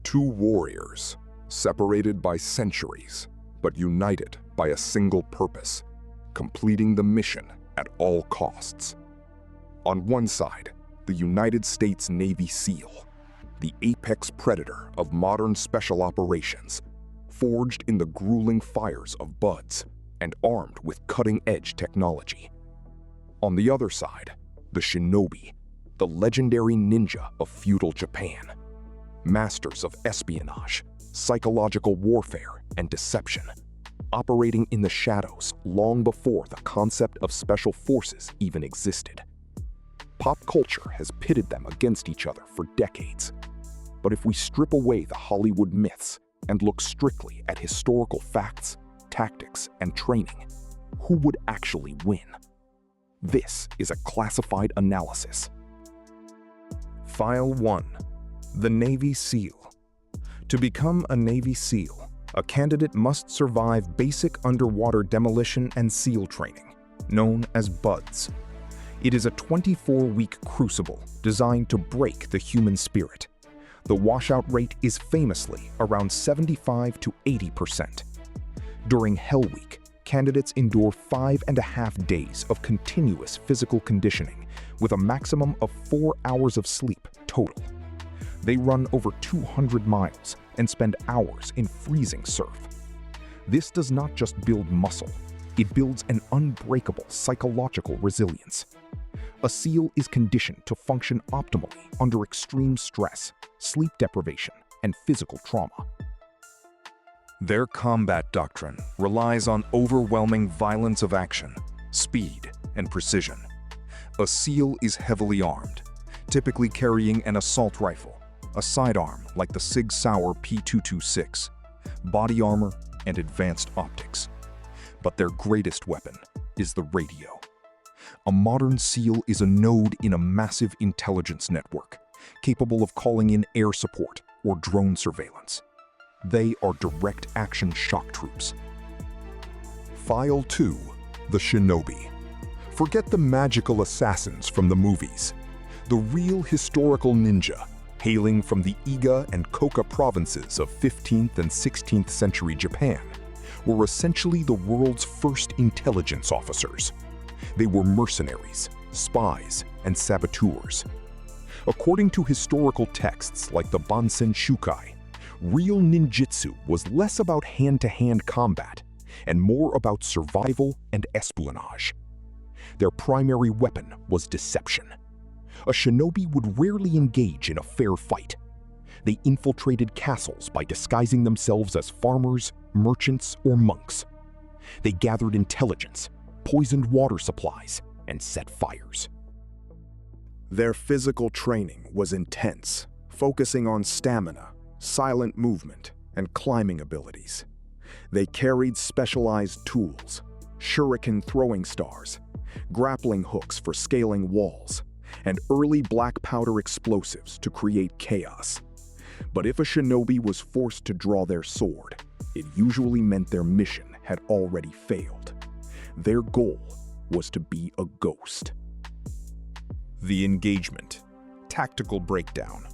Two warriors, separated by centuries, but united by a single purpose, completing the mission at all costs. On one side, the United States Navy SEAL, the apex predator of modern special operations, forged in the grueling fires of buds and armed with cutting-edge technology. On the other side, the Shinobi, the legendary ninja of feudal Japan, masters of espionage, psychological warfare, and deception, operating in the shadows long before the concept of special forces even existed. Pop culture has pitted them against each other for decades. But if we strip away the Hollywood myths and look strictly at historical facts, tactics, and training, who would actually win? This is a classified analysis. File 1. The Navy SEAL. To become a Navy SEAL, a candidate must survive basic underwater demolition and SEAL training, known as BUDS. It is a 24-week crucible designed to break the human spirit. The washout rate is famously around 75 to 80%. During Hell Week, candidates endure 5.5 days of continuous physical conditioning with a maximum of 4 hours of sleep total. They run over 200 miles and spend hours in freezing surf. This does not just build muscle, it builds an unbreakable psychological resilience. A SEAL is conditioned to function optimally under extreme stress, sleep deprivation, and physical trauma. Their combat doctrine relies on overwhelming violence of action, speed, and precision. A SEAL is heavily armed, typically carrying an assault rifle, a sidearm like the Sig Sauer P226, body armor, and advanced optics. But their greatest weapon is the radio. A modern SEAL is a node in a massive intelligence network, capable of calling in air support or drone surveillance. They are direct action shock troops. File 2. The Shinobi. Forget the magical assassins from the movies. The real historical ninja, hailing from the Iga and Koka provinces of 15th and 16th century Japan, were essentially the world's first intelligence officers. They were mercenaries, spies, and saboteurs. According to historical texts like the Bansen Shukai, real ninjutsu was less about hand-to-hand combat and more about survival and espionage. Their primary weapon was deception. A shinobi would rarely engage in a fair fight. They infiltrated castles by disguising themselves as farmers, merchants, or monks. They gathered intelligence, poisoned water supplies, and set fires. Their physical training was intense, focusing on stamina, silent movement, and climbing abilities. They carried specialized tools, shuriken throwing stars, grappling hooks for scaling walls, and early black powder explosives to create chaos. But if a shinobi was forced to draw their sword, it usually meant their mission had already failed. Their goal was to be a ghost. The engagement. Tactical breakdown.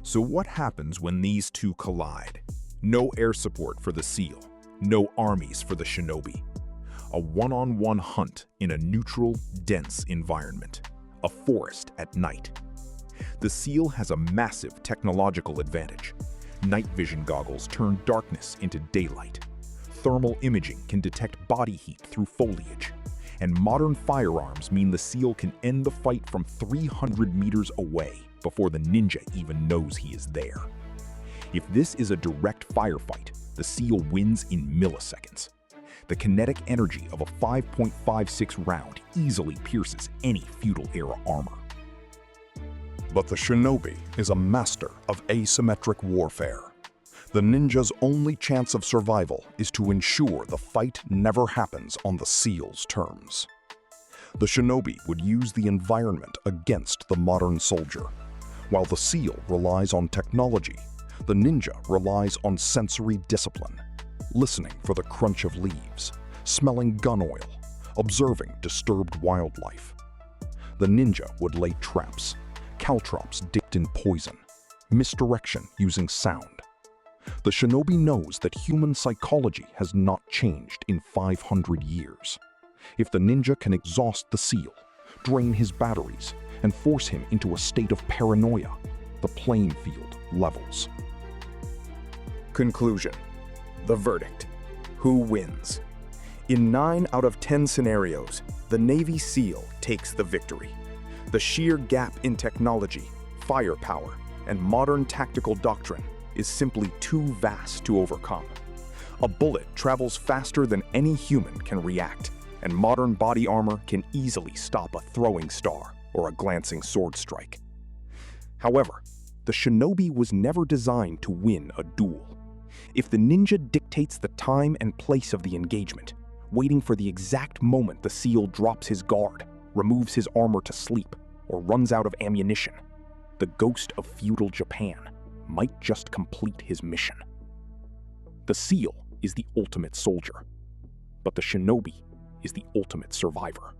So what happens when these two collide? No air support for the SEAL, no armies for the shinobi. A one-on-one hunt in a neutral, dense environment. A forest at night. The SEAL has a massive technological advantage. Night vision goggles turn darkness into daylight. Thermal imaging can detect body heat through foliage. And modern firearms mean the SEAL can end the fight from 300 meters away before the ninja even knows he is there. If this is a direct firefight, the SEAL wins in milliseconds. The kinetic energy of a 5.56 round easily pierces any feudal-era armor. But the shinobi is a master of asymmetric warfare. The ninja's only chance of survival is to ensure the fight never happens on the SEAL's terms. The shinobi would use the environment against the modern soldier. While the SEAL relies on technology, the ninja relies on sensory discipline, listening for the crunch of leaves, smelling gun oil, observing disturbed wildlife. The ninja would lay traps, caltrops dipped in poison, misdirection using sound. The Shinobi knows that human psychology has not changed in 500 years. If the ninja can exhaust the seal, drain his batteries, and force him into a state of paranoia, the playing field levels. Conclusion. The verdict. Who wins? In 9 out of 10 scenarios, the Navy SEAL takes the victory. The sheer gap in technology, firepower, and modern tactical doctrine is simply too vast to overcome. A bullet travels faster than any human can react, and modern body armor can easily stop a throwing star or a glancing sword strike. However, the Shinobi was never designed to win a duel. If the ninja dictates the time and place of the engagement, waiting for the exact moment the SEAL drops his guard, removes his armor to sleep, or runs out of ammunition, the ghost of feudal Japan might just complete his mission. The SEAL is the ultimate soldier, but the Shinobi is the ultimate survivor.